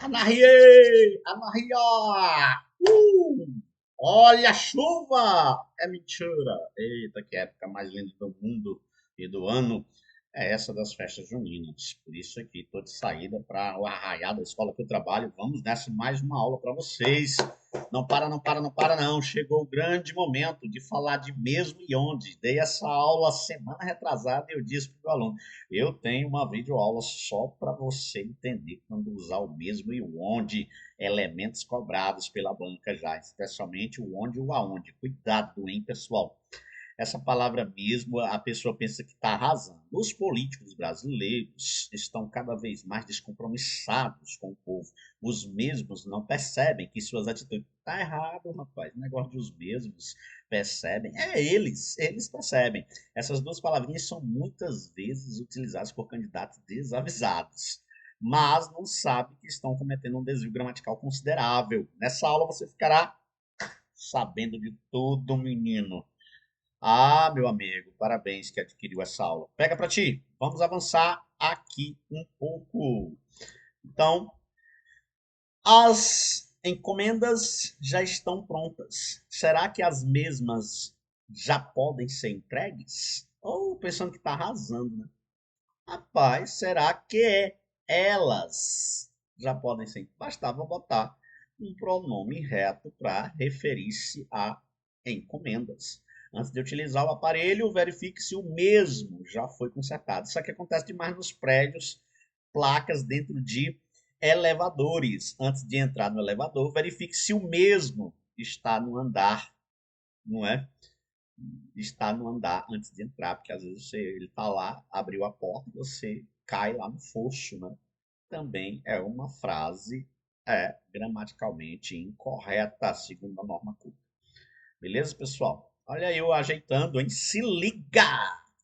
Anarriê! Anarriá! Olha a chuva! É mentira! Eita, que época mais linda do mundo e do ano é essa das festas juninas. Por isso aqui, estou de saída para o arraial da escola que eu trabalho. Vamos nessa mais uma aula para vocês. Não para, não para, não para, não. Chegou o grande momento de falar de mesmo e onde. Dei essa aula semana retrasada e eu disse para o aluno: eu tenho uma videoaula só para você entender quando usar o mesmo e o onde, elementos cobrados pela banca já, especialmente o onde e o aonde. Cuidado, hein, pessoal? Essa palavra mesmo, a pessoa pensa que está arrasando. Os políticos brasileiros estão cada vez mais descompromissados com o povo. Os mesmos não percebem que suas atitudes estão errado, rapaz. O negócio dos mesmos percebem. É eles percebem. Essas duas palavrinhas são muitas vezes utilizadas por candidatos desavisados, mas não sabem que estão cometendo um desvio gramatical considerável. Nessa aula você ficará sabendo de tudo, menino. Ah, meu amigo, parabéns que adquiriu essa aula. Pega para ti. Vamos avançar aqui um pouco. Então, as encomendas já estão prontas. Será que as mesmas já podem ser entregues? Ou pensando que está arrasando, né? Rapaz, será que elas já podem ser? Bastava botar um pronome reto para referir-se a encomendas. Antes de utilizar o aparelho, verifique se o mesmo já foi consertado. Isso aqui acontece demais nos prédios, placas dentro de elevadores. Antes de entrar no elevador, verifique se o mesmo está no andar, não é? Está no andar antes de entrar, porque às vezes ele está lá, abriu a porta e você cai lá no fosso, né? Também é uma frase gramaticalmente incorreta, segundo a norma culta. Beleza, pessoal? Olha eu ajeitando, hein? Se liga!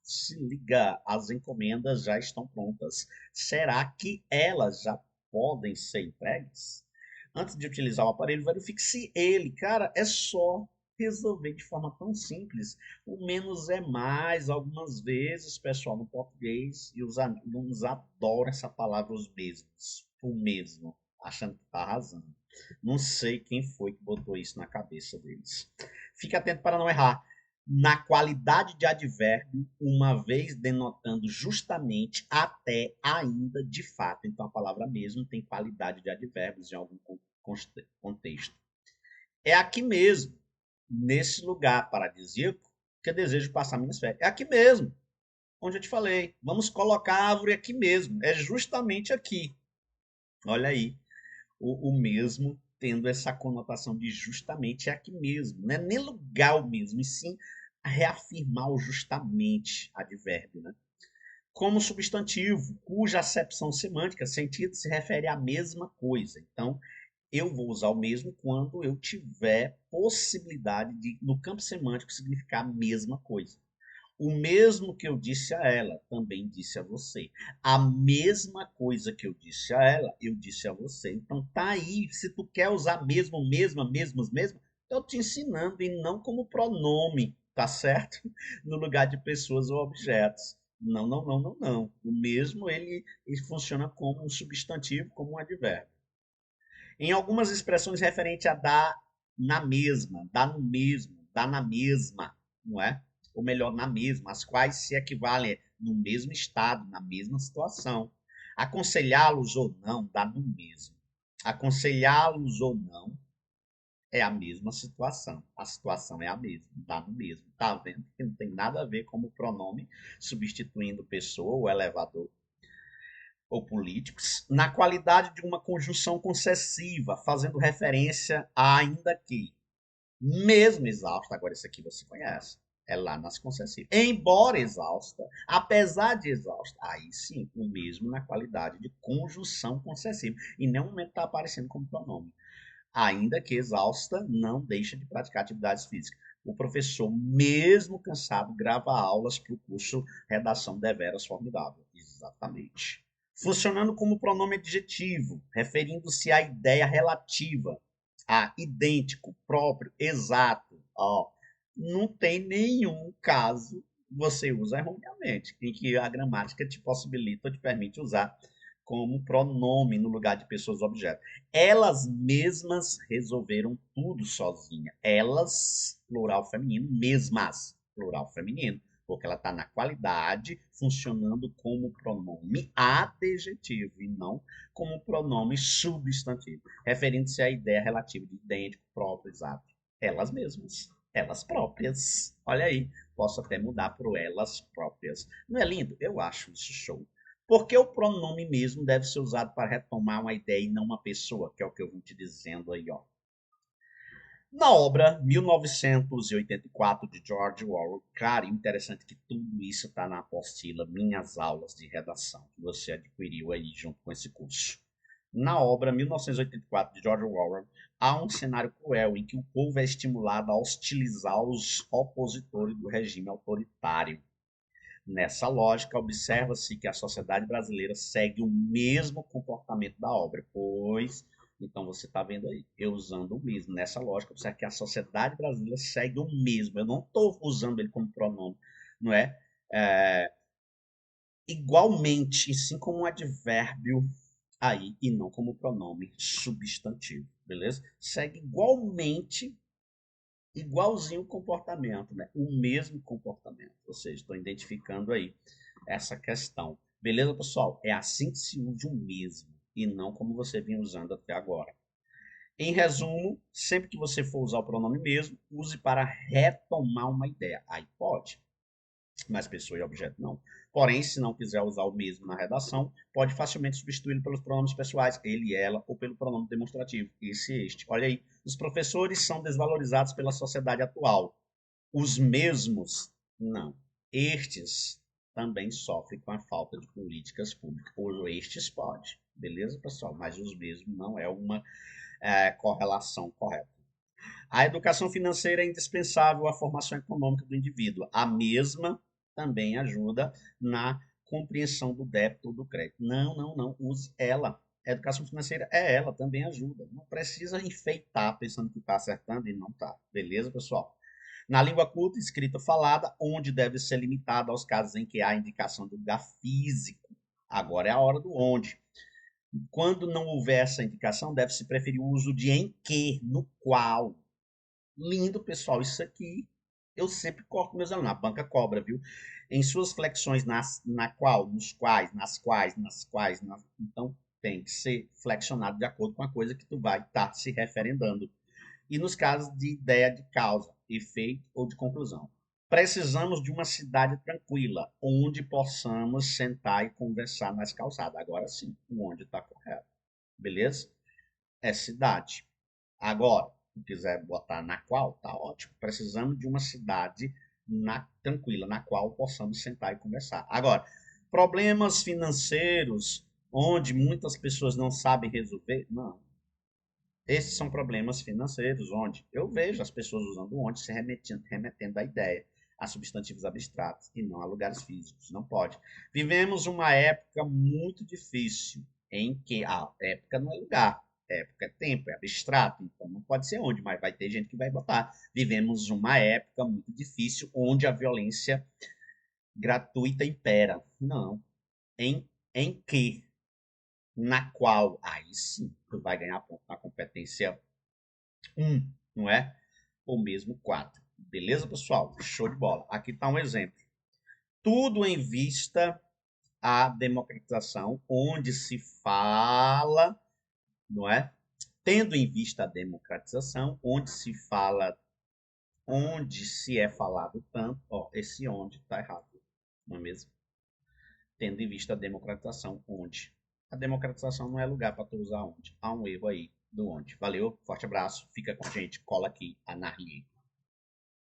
Se liga, as encomendas já estão prontas. Será que elas já podem ser entregues? Antes de utilizar o aparelho, verifique se ele, cara, é só resolver de forma tão simples. O menos é mais. Algumas vezes, pessoal, no português, e os alunos adoram essa palavra, os mesmos. O mesmo, achando que está arrasando. Não sei quem foi que botou isso na cabeça deles. Fique atento para não errar. Na qualidade de advérbio, uma vez denotando justamente, até, ainda, de fato. Então, a palavra mesmo tem qualidade de advérbios em algum contexto. É aqui mesmo, nesse lugar paradisíaco, que eu desejo passar minhas férias. É aqui mesmo, onde eu te falei. Vamos colocar a árvore aqui mesmo. É justamente aqui. Olha aí, o mesmo tendo essa conotação de justamente é aqui mesmo. Não é nem lugar o mesmo, e sim reafirmar o justamente advérbio, né? Como substantivo, cuja acepção semântica, sentido, se refere à mesma coisa. Então, eu vou usar o mesmo quando eu tiver possibilidade de, no campo semântico, significar a mesma coisa. O mesmo que eu disse a ela, também disse a você. A mesma coisa que eu disse a ela, eu disse a você. Então tá aí, se tu quer usar mesmo, mesma, mesmos, mesmo, eu te ensinando e não como pronome, tá certo? No lugar de pessoas ou objetos. Não, não, não, não, não. O mesmo ele funciona como um substantivo, como um advérbio. Em algumas expressões referente a dar na mesma, dar no mesmo, dar na mesma, não é? Ou melhor, na mesma, as quais se equivalem no mesmo estado, na mesma situação. Aconselhá-los ou não, dá no mesmo. Aconselhá-los ou não é a mesma situação. A situação é a mesma, dá no mesmo. Tá vendo que não tem nada a ver com o pronome substituindo pessoa ou elevador ou políticos, na qualidade de uma conjunção concessiva, fazendo referência a ainda que, mesmo exausta, agora isso aqui você conhece, é lá nas concessivas. Embora exausta, apesar de exausta, aí sim, o mesmo na qualidade de conjunção concessiva. Em nenhum momento está aparecendo como pronome. Ainda que exausta, não deixa de praticar atividades físicas. O professor, mesmo cansado, grava aulas para o curso Redação Deveras Formidável. Exatamente. Funcionando como pronome adjetivo, referindo-se à ideia relativa, a idêntico, próprio, exato. Ó, não tem nenhum caso que você usa erroneamente, em que a gramática te possibilita ou te permite usar como pronome no lugar de pessoas ou objetos. Elas mesmas resolveram tudo sozinha. Elas, plural feminino, mesmas, plural feminino, porque ela está na qualidade, funcionando como pronome adjetivo e não como pronome substantivo, referindo-se à ideia relativa de idêntico, próprio, exato. Elas mesmas, elas próprias. Olha aí, posso até mudar para elas próprias. Não é lindo? Eu acho isso show. Porque o pronome mesmo deve ser usado para retomar uma ideia e não uma pessoa, que é o que eu vim te dizendo aí, ó. Na obra 1984 de George Orwell, cara, interessante que tudo isso está na apostila Minhas Aulas de Redação, que você adquiriu aí junto com esse curso. Na obra 1984 de George Orwell, há um cenário cruel em que o povo é estimulado a hostilizar os opositores do regime autoritário. Nessa lógica, observa-se que a sociedade brasileira segue o mesmo comportamento da obra, pois, então você está vendo aí, eu usando o mesmo. Nessa lógica, observa que a sociedade brasileira segue o mesmo. Eu não estou usando ele como pronome, não é? Igualmente, e sim como um advérbio aí, e não como pronome substantivo, beleza? Segue igualmente igualzinho o comportamento, né? O mesmo comportamento. Ou seja, estou identificando aí essa questão. Beleza, pessoal? É assim que se usa o mesmo e não como você vinha usando até agora. Em resumo, sempre que você for usar o pronome mesmo, use para retomar uma ideia. Aí pode, mas pessoa e objeto não. Porém, se não quiser usar o mesmo na redação, pode facilmente substituí-lo pelos pronomes pessoais, ele, ela, ou pelo pronome demonstrativo, esse, este. Olha aí, os professores são desvalorizados pela sociedade atual. Os mesmos, não. Estes também sofrem com a falta de políticas públicas. Ou estes pode, beleza, pessoal? Mas os mesmos não é uma correlação correta. A educação financeira é indispensável à formação econômica do indivíduo. A mesma também ajuda na compreensão do débito ou do crédito. Não, não, não. Use ela. A educação financeira é ela, também ajuda. Não precisa enfeitar pensando que está acertando e não está. Beleza, pessoal? Na língua culta, escrita falada, onde deve ser limitada aos casos em que há indicação do lugar físico. Agora é a hora do onde. Quando não houver essa indicação, deve-se preferir o uso de em que, no qual. Lindo, pessoal. Isso aqui eu sempre corto meus alunos. A banca cobra, viu? Em suas flexões na qual, nos quais, nas quais. Então, tem que ser flexionado de acordo com a coisa que tu vai estar se referendando. E nos casos de ideia de causa, efeito ou de conclusão. Precisamos de uma cidade tranquila, onde possamos sentar e conversar nas calçadas. Agora sim, o onde está correto. Beleza? É cidade. Agora, se quiser botar na qual, tá ótimo. Precisamos de uma cidade tranquila, na qual possamos sentar e conversar. Agora, problemas financeiros, onde muitas pessoas não sabem resolver, não. Esses são problemas financeiros, onde eu vejo as pessoas usando onde se remetendo à ideia, a substantivos abstratos e não a lugares físicos. Não pode. Vivemos uma época muito difícil, em que a época não é lugar, época é tempo, é abstrato, então não pode ser onde, mas vai ter gente que vai botar. Vivemos uma época muito difícil, onde a violência gratuita impera. Não. Em que? Na qual? Aí sim, tu vai ganhar ponto na competência 1, não é? Ou mesmo 4. Beleza, pessoal? Show de bola. Aqui está um exemplo. Tudo em vista à democratização, onde se fala, não é? Tendo em vista a democratização, onde se fala, onde se é falado tanto, ó, esse onde está errado, não é mesmo? Tendo em vista a democratização, onde? A democratização não é lugar para tu usar onde. Há um erro aí do onde. Valeu, forte abraço, fica com a gente, cola aqui, Anarlie.